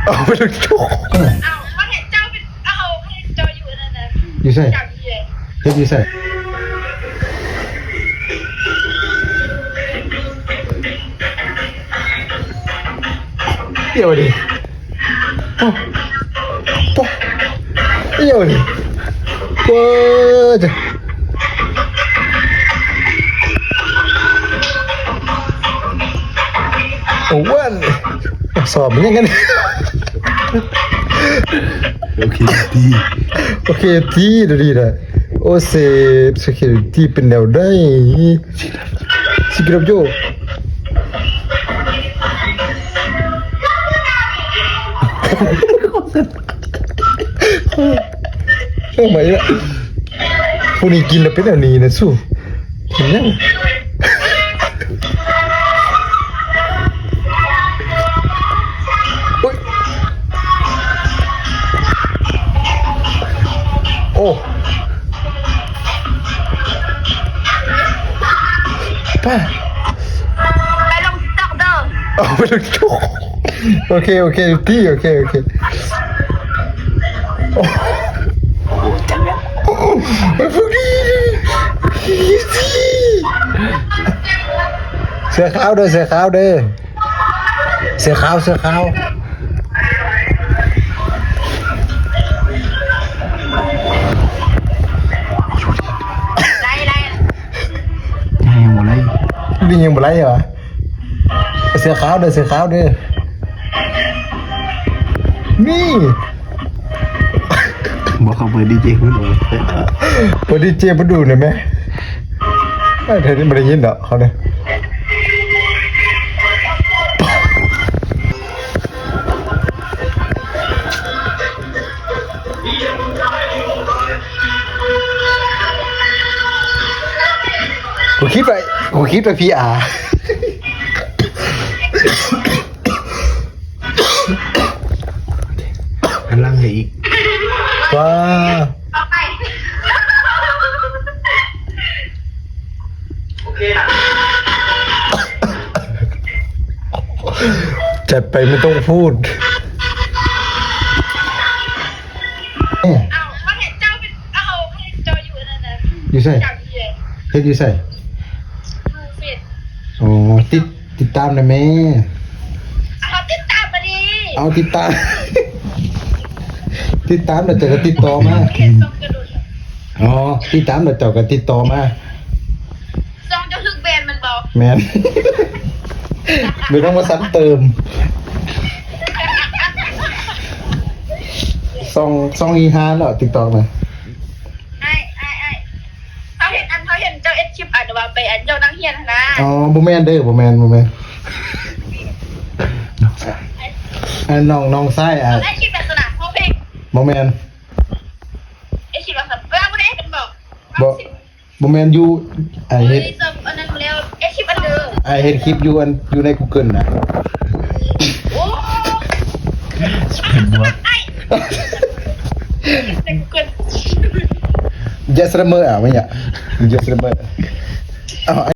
เอาไปดูจุกเอาเขาเห็นเจ้าเป็นเอาเขาเห็นเจ้าอยู่นั่นน่ะอยู่ใส่จับอยู่เลยเฮ็ดอยู่ใส่เดี๋ยวดิโอ้โอ้เดี๋ยวดิเปิดโอ้วันสอบมันยังไงโอเคดีโอเคที่ดีนะโอเซสกิลที่เป็นแนวได้สกิลโยโอ้ไม่ละพวกนี้กินแล้วเป็นแบบนี้นะสู้เห็นยังโอ้ป้าไปลงติ๊กต็อกเด้อเอาไปลงจุกโอเคโอเคที่โอเคโอเคโอ้พวกนี้เสือขาวเด้อเสือขาวเด้อเสือขาวเสือขาวหมดเลยนี่ยังบ่ไรเหรอเสือขาวเด้อเสือขาวเด้อนี่บอกเขาเปิดดีเจคุณโอ้เปิดดีเจมาดูหน่อยไหมไม่เธอที่ไม่ได้ยินเหรอเขาเนี่ยกูคิดไปพีอาร์อันล่างให้อีกว้าเอาไปโอเคนะจัดไปไม่ต้องพูดเอาเขาเห็นเจ้าเป็นเอาเขาเห็นเจ้าอยู่นั่นน่ะอยู่ใส่จับอยู่เลยเฮ็ดอยู่ใส่เฟซโอ้ติดตามนะแม่เอาติดตามมาดิเอาติดตามติดตามแล้วจะก็ติดต่อมาเห็นส่งกระโดด อ๋อติดตามแล้วจะก็ติดต่อมาส่งจะถึงแบรนด์มันบอก แมนไม่ต้องมาซ้ำเติมซองอีฮาแล้วติดต่อมาไอ้เขาเห็นเจ้าเอ็ดชิปอ่านว่าไปอันเจ้านั่งเฮียนนะอ๋อบ่แมนเด้อบ่แมนอันน้องซ้ายอ่ะไอ้ชิปแบบสนามพ่อเพลงบ่แมนไอ้ชิปแบบเวลาไม่ได้เป็นบอกบ่แมนอยู่ไอเฮ็ดอันนั้นแล้วไอ้ชิปอันเดิมไอเฮ็ดคลิปอยู่ใน Google นะโอ้เป็นบวกไอ้ใน Google Just remember อ่ะไม่อ่ะ Just remember อ๋อ